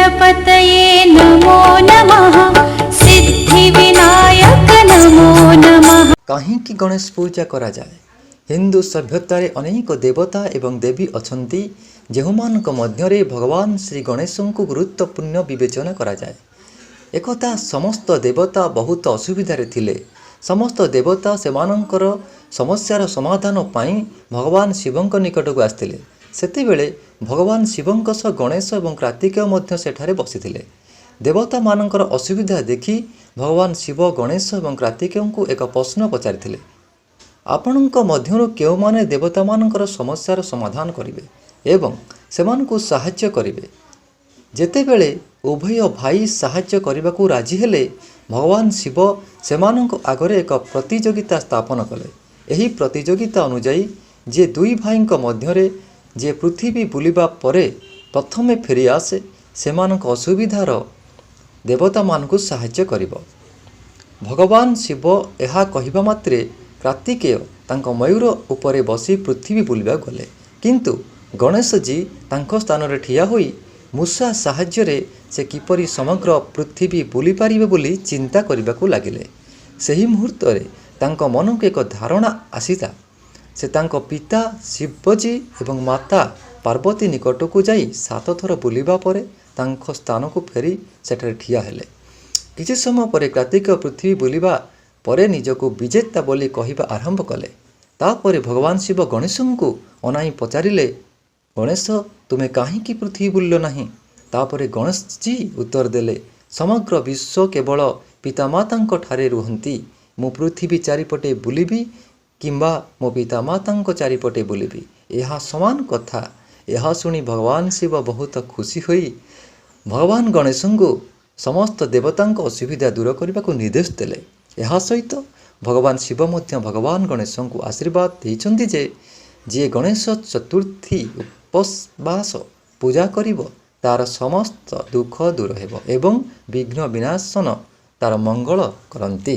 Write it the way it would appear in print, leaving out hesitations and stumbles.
गणपतये नमो नमः। सिद्धिविनायक नमो नमः। काहींकि गणेश पूजा करा जाए? हिंदू सभ्यतार अनेक देवता एवं देवी अछंती जेहुमानक मध्यरे भगवान श्री गणेश को गुरुत्वपूर्ण विवेचना करा जाए। एकथा समस्त देवता बहुत असुविधारे थिले। समस्त देवता सेमानंकर समस्यार समाधान पाई भगवान शिवंक निकटକୁ आस्थिले। सेतेबेले भगवान शिवंक सह गणेश एवं कार्तिकेय मध्य सेठारे बसिथिले। देवता मानंकर असुविधा देखि भगवान शिव गणेश एवं कार्तिकेयଙ୍କୁ एक प्रश्न पचारिथिले, आपणଙ୍କ ମଧ୍ୟରୁ କେଉଁମାନେ ଦେବତାମାନଙ୍କର ସମସ୍ୟାର ସମାଧାନ କରିବେ ଏବଂ ସେମାନଙ୍କୁ ସାହାଯ୍ୟ କରିବେ। ଯେତେବେଳେ ଉଭୟ ଭାଇ ସାହାଯ୍ୟ କରିବାକୁ ରାଜି ହେଲେ, ଭଗବାନ ଶିବ ସେମାନଙ୍କ ଆଗରେ ଏକ ପ୍ରତିଯୋଗିତା ସ୍ଥାପନ କଲେ। ଏହି ପ୍ରତିଯୋଗିତା ଅନୁଯାୟୀ ଯେ ଦୁଇ ଭାଇଙ୍କ ମଧ୍ୟରେ ଯେ ପୃଥିବୀ ବୁଲିବା ପରେ ପ୍ରଥମେ ଫେରିଆସେ, ସେମାନଙ୍କ ଅସୁବିଧାର ଦେବତାମାନଙ୍କୁ ସାହାଯ୍ୟ କରିବ। ଭଗବାନ ଶିବ ଏହା କହିବା ମାତ୍ରେ कार्तिकेय तांको मयूर उपरे बसी पृथ्वी बुलवा गले, किंतु गणेशजी तांको स्थान रे ठिया होई मूषा साहाय्य से किपरि समग्र पृथ्वी बुली पारिबे बोली चिंता करबाकू लागिले। सही मुहूर्त रे तांको मन को एक धारणा आसीता। से तांको पिता शिवजी एवं माता पार्वती निकटकू जाई 7 थर बुलिबा परे तांको स्थान को फेरी सेठारे ठिया हेले। किछि समय परे कार्तिक पृथ्वी बुलिबा परे निजको विजेता बोली कहिबा आरंभ कले। तापरे भगवान शिव गणेश को अनाई पचारिले, गणेश तुमे काहींकि पृथ्वी बुलिल नाही? तापरे गणेश जी उत्तर देले, समग्र विश्व केवल पितामातांक ठारे रुहंती। मु पृथ्वी चारिपटे बुलिबी किंबा मो पितामातांक चारिपटे बुलिबी, यह समान कथा। यह सुनी भगवान शिव बहुत खुशी होई भगवान गणेश को समस्त देवतांक असुविधा दूर करने को निर्देश देले। यह सहित भगवान शिव मध्य भगवान गणेश को आशीर्वाद देइछन्ति जे जे गणेश चतुर्थी उपवास पूजा करिवो तार समस्त दुख दूर हेबो एवं विघ्न विनाशन तार मंगल करन्ति।